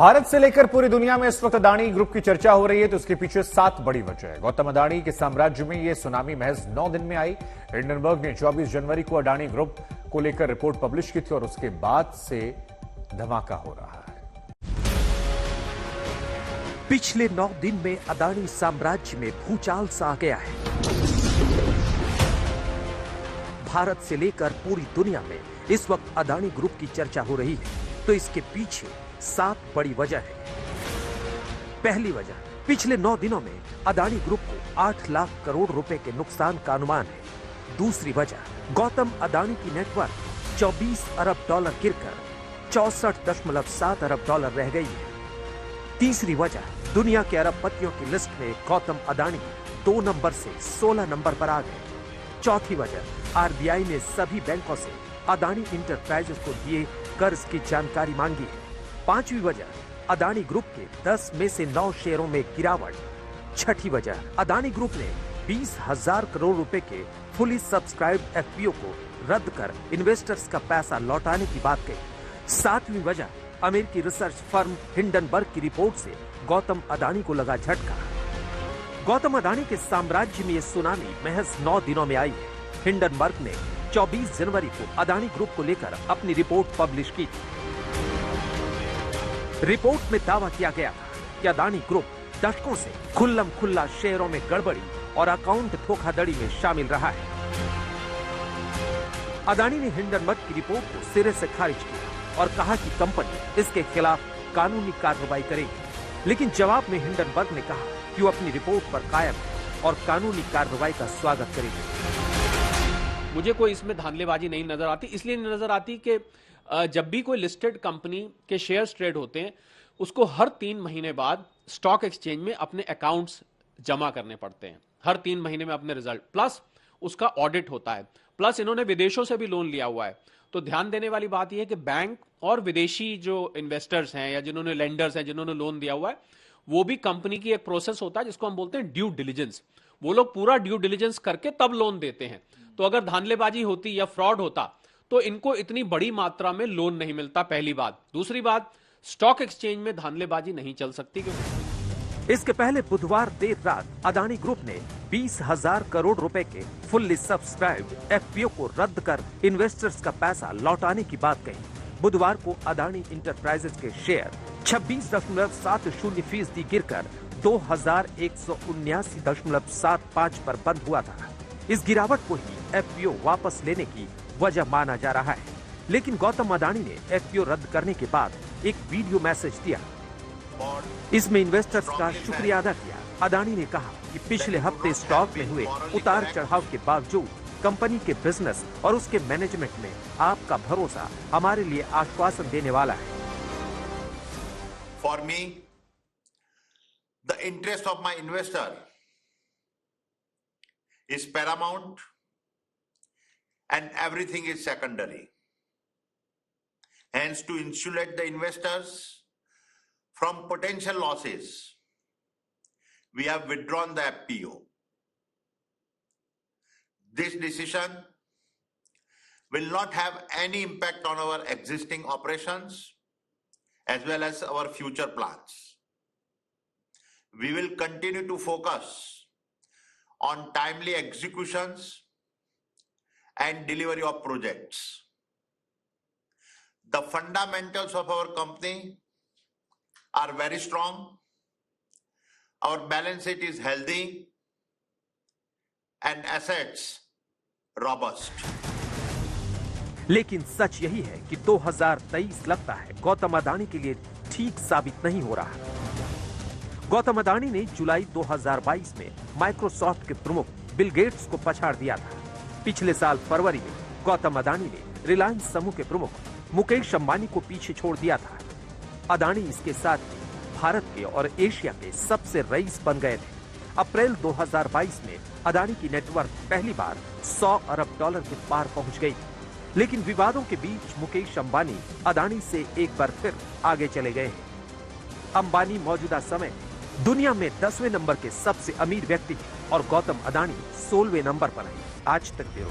भारत से लेकर पूरी दुनिया में इस वक्त अदानी ग्रुप की चर्चा हो रही है, तो इसके पीछे 7 बड़ी वजह है। गौतम अदानी के साम्राज्य में यह सुनामी महज 9 दिन में आई। हिंडनबर्ग ने 24 जनवरी को अदानी ग्रुप को लेकर रिपोर्ट पब्लिश की थी और उसके बाद से धमाका हो रहा है। पिछले 9 दिन में अदानी साम्राज्य में भूचाल सा आ गया है। भारत से लेकर पूरी दुनिया में इस वक्त अदानी ग्रुप की चर्चा हो रही है, तो इसके पीछे 7 बड़ी वजह है। पहली वजह, पिछले 9 दिनों में अदानी ग्रुप को 8 लाख करोड़ रुपए के नुकसान का अनुमान है। दूसरी वजह, गौतम अदानी की नेटवर्थ 24 अरब डॉलर गिरकर 64.7 अरब डॉलर रह गई है। तीसरी वजह, दुनिया के अरबपतियों की लिस्ट में गौतम अदानी 2 नंबर से 16 नंबर पर आ गए। चौथी वजह, आरबीआई ने सभी बैंकों से अदानी इंटरप्राइजेस को दिए कर्ज की जानकारी मांगी है। पांचवी वजह, अदानी ग्रुप के 10 में से 9 शेयरों में गिरावट। छठी वजह, अदानी ग्रुप ने 20,000 करोड़ रुपए के फुली सब्सक्राइब्ड एफपीओ को रद्द कर इन्वेस्टर्स का पैसा लौटाने की बात कही। सातवीं वजह, अमेरिकी रिसर्च फर्म हिंडनबर्ग की रिपोर्ट से गौतम अदानी को लगा झटका। गौतम अदानी के साम्राज्य में यह सुनामी महज 9 दिनों में आई है। हिंडनबर्ग ने 24 जनवरी को अदानी ग्रुप को लेकर अपनी रिपोर्ट पब्लिश की थी। रिपोर्ट में दावा किया गया था कि अदानी ग्रुप दशकों से खुल्लम खुल्ला शेयरों में गड़बड़ी और अकाउंट धोखाधड़ी में शामिल रहा है। अदानी ने हिंडनबर्ग की रिपोर्ट को सिरे से खारिज किया और कहा कि कंपनी इसके खिलाफ कानूनी कार्रवाई करेगी। लेकिन जवाब में हिंडनबर्ग ने कहा कि वो अपनी रिपोर्ट पर कायम है और कानूनी कार्रवाई का स्वागत करेगी। मुझे कोई इसमें धांधलेबाजी नहीं नजर आती, इसलिए नहीं नजर आती कि जब भी कोई लिस्टेड कंपनी के शेयर्स ट्रेड होते हैं, उसको हर 3 महीने बाद स्टॉक एक्सचेंज में अपने अकाउंट्स जमा करने पड़ते हैं। हर 3 महीने में अपने रिजल्ट, प्लस उसका ऑडिट होता है, प्लस इन्होंने विदेशों से भी लोन लिया हुआ है। तो ध्यान देने वाली बात यह है कि बैंक और विदेशी जो इन्वेस्टर्स हैं या जिन्होंने लेंडर्स हैं, जिन्होंने लोन दिया हुआ है, वो भी कंपनी की एक प्रोसेस होता है जिसको हम बोलते हैं ड्यू डिलिजेंस। वो लोग पूरा ड्यू डिलिजेंस करके तब लोन देते हैं। तो अगर धांधलेबाजी होती या फ्रॉड होता तो इनको इतनी बड़ी मात्रा में लोन नहीं मिलता, पहली बात। दूसरी बात, स्टॉक एक्सचेंज में धांधलेबाजी नहीं चल सकती। क्योंकि इसके पहले बुधवार देर रात अदानी ग्रुप ने 20,000 करोड़ रुपए के फुल्ली सब्सक्राइब्ड एफपीओ को रद्द कर इन्वेस्टर्स का पैसा लौटाने की बात कही। बुधवार को अदानी इंटरप्राइजेस के शेयर 26.70% गिरकर 2,179.75 पर बंद हुआ था। इस गिरावट को ही एफपीओ वापस लेने की वजह माना जा रहा है। लेकिन गौतम अदानी ने एफपीओ रद्द करने के बाद एक वीडियो मैसेज दिया। इसमें इन्वेस्टर्स का शुक्रिया अदा किया। अदानी ने कहा कि पिछले हफ्ते स्टॉक में हुए उतार चढ़ाव के बावजूद कंपनी के बिजनेस और उसके मैनेजमेंट में आपका भरोसा हमारे लिए आश्वासन देने वाला है। For me, the interest of my investor is paramount and everything is secondary. Hence, to insulate the investors from potential losses, we have withdrawn the FPO. This decision will not have any impact on our existing operations as well as our future plans. We will continue to focus on timely executions and delivery of projects. The fundamentals of our company are very strong. Our balance sheet is healthy and assets robust. लेकिन सच यही है कि 2023 लगता है गौतम अदानी के लिए ठीक साबित नहीं हो रहा। गौतम अदानी ने जुलाई 2022 में माइक्रोसॉफ्ट के प्रमुख बिल गेट्स को पछाड़ दिया था। पिछले साल फरवरी में गौतम अदानी ने रिलायंस समूह के प्रमुख मुकेश अंबानी को पीछे छोड़ दिया था। अदानी इसके साथ ही भारत के और एशिया के सबसे रईस बन गए थे। अप्रैल 2022 में अदानी की नेटवर्थ पहली बार 100 अरब डॉलर के पार पहुंच गई। लेकिन विवादों के बीच मुकेश अंबानी अदानी से एक बार फिर आगे चले गए हैं। अंबानी मौजूदा समय दुनिया में 10वें नंबर के सबसे अमीर व्यक्ति हैं और गौतम अदानी 16वें नंबर पर हैं। आज तक ब्यूरो।